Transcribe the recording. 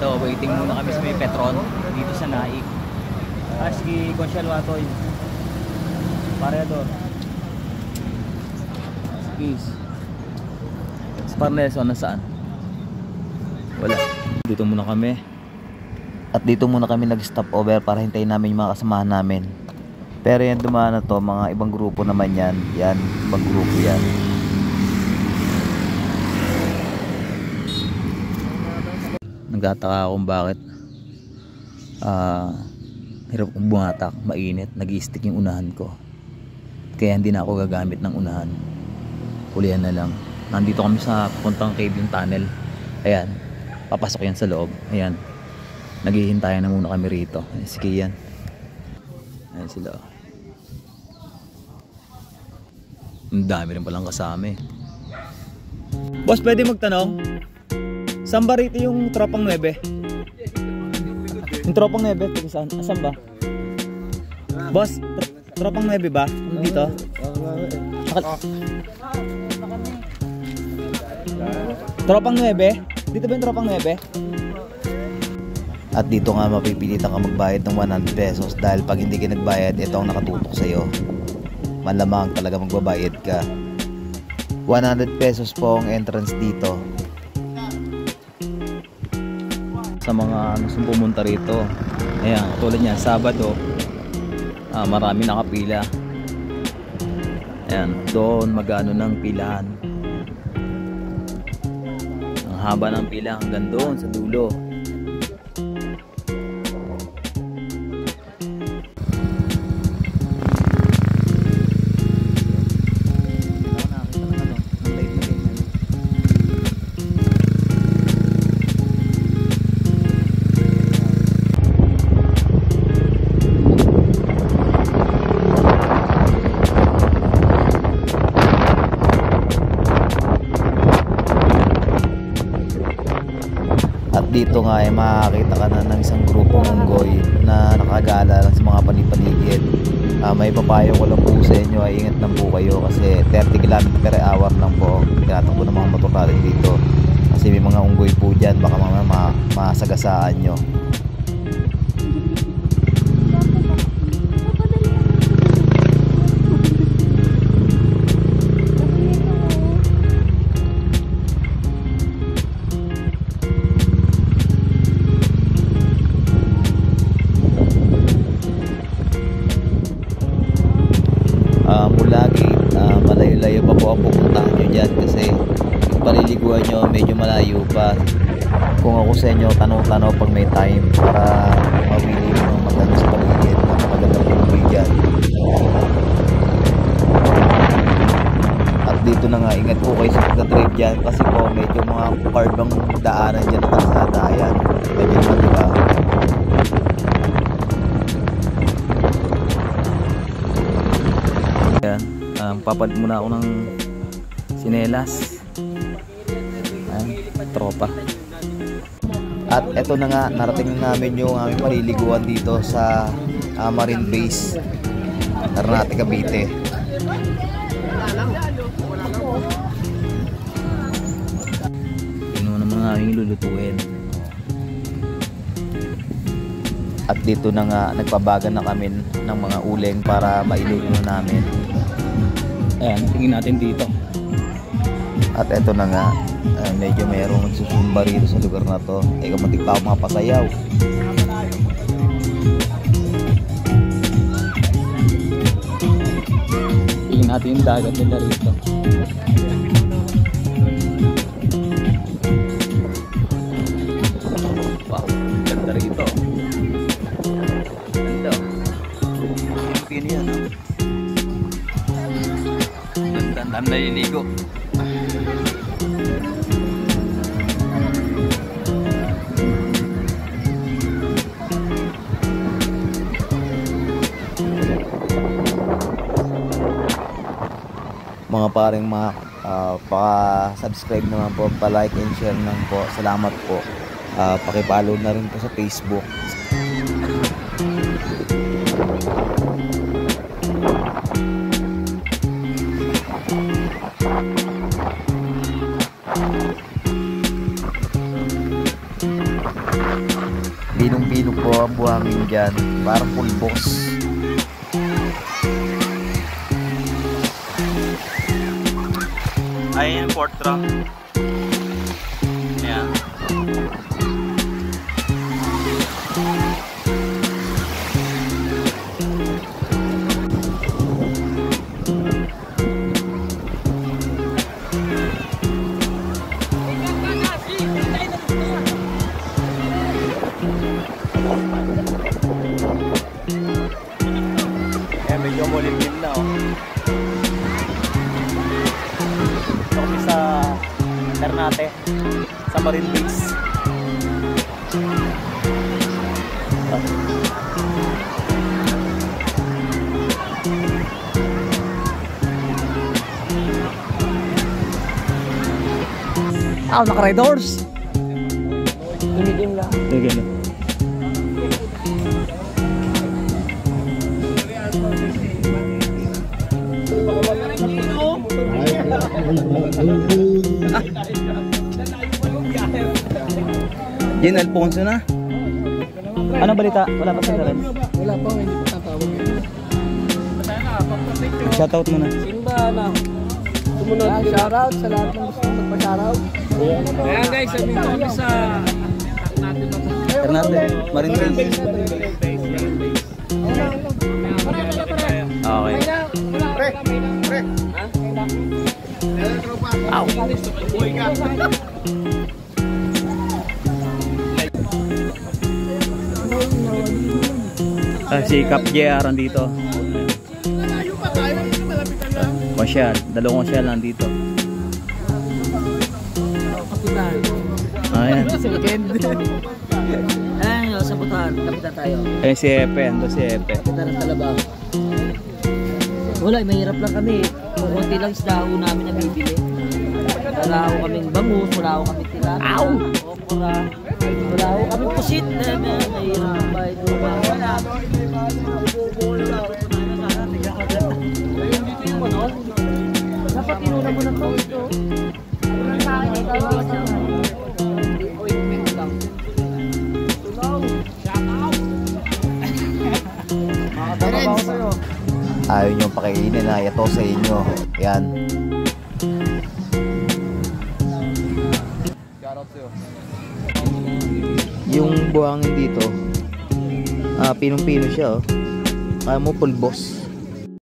Ito, waiting muna kami sa may Petron dito sa Naik. Sige, Conchal Watoy. Pareador. Skis. Sparleson nasaan? Wala. Dito muna kami. At dito muna kami nag-stop over para hintayin namin yung mga kasamahan namin. Pero yan dumaan na to, mga ibang grupo naman yan. Yan, ibang grupo yan. Nagtataka akong bakit hirap kong bumatak, mainit, nag-i-stick yung unahan ko. Kaya hindi na ako gagamit ng unahan. Hulihan na lang. Nandito kami sa puntang cave yung tunnel. Ayan, papasok yan sa loob. Ayan, naghihintayan na muna kami rito. Sige yan. Ayan sila. Ang dami rin palang kasama eh. Boss, pwede magtanong? Saan ba rito yung tropang 9? Yung tropang 9, saan? Asan ba? Boss, tropang 9 ba? Dito? Tropang 9? Dito ba yung tropang 9? At dito nga mapipilitan ka magbayad ng 100 pesos dahil pag hindi ka nagbayad, ito ang nakatutok sa'yo. Malamang talaga magbabayad ka. 100 pesos po ang entrance dito. Sa mga gustong pumunta rito, ayan, tulad niyan, Sabado, marami nakapila. Ayan, doon magano ng pilahan. Ang haba ng pila hanggang doon sa dulo. Dito nga ay makakita ka na ng isang grupong unggoy na nakagala lang sa mga panipaligid. May papayo ko lang po sa inyo ay ingat lang po kayo kasi 30 km/h lang po tinatakbo ng mga motor natin dito kasi may mga unggoy po dyan, baka masagasaan nyo. Malayo-layo pa po ang pupuntahan nyo dyan kasi yung paliliguan nyo medyo malayo pa. Kung ako sa inyo, tanong-tanong pag may time para mawili nyo magano sa paligid. Napakaganda po yung dyan. At dito na nga, ingat po kayo sa pagka-trip dyan kasi po medyo mga karbang daanan dyan at kalsada. Ayan, medyo naman diba? Ayan. Papad muna ako ng sinelas. Ayan, tropa. At eto na nga, narating na namin yung aming paliliguan dito sa Marine Base Ternate, Cavite. Yun naman mga aming lulutuin. At dito na nga, nagpabagan na kami ng mga uling para mailuto namin. Ayan, tingin natin dito. At eto na nga, medyo mayroong magsusumba rito sa lugar na to. Kamatik pa ako mga pasayaw. Tingin natin yung dagat nila rito. Wow, ganda rito. Ganda. Pin yan, ha? Ang naliligo. Mga paring pa-subscribe naman po, pa-like and share naman po. Salamat po. Paki-follow na rin po sa Facebook. Pinong-pino po ang buhangin dyan. Parang pulbos. Ayan yung Portra. Ayan. Ayan, medyo mulimlim na oh. Ito kami sa Ternate, sa Marine Base. Naka-riders! Tumigil lang. Tumigil lang. Yan, Alfonso na. Ano balita? Wala pa sa rin? Wala pa, hindi pa tatawag. Shoutout muna. Simba na. Sumunod. Shoutout sa lahat ng gusto magpa-shoutout. Kaya guys, sabi ko kami sa Ternate, Marine Base. Okay. Ow. Si Cap JR andito. Konsyal, dalawang konsyal nandito. Ayan. Ayan, sa Butuhan, kapitan tayo. Ayan si Epe, ando si Epe. Kapitan ng Talabang. Wala, mahirap lang kami. Kunti lang isda ho namin na bibili. Wala ho kaming bangus, wala ho kaming tilapia. Ow! Wala ho kaming pusit. Mahirap ang bahay doon. Wala. Dapat tinuna mo na to. Ayaw nyo pakainin na ito sa inyo. Yan. Yung buhangin dito, pinong-pino siya oh. Kaya mo pulbos.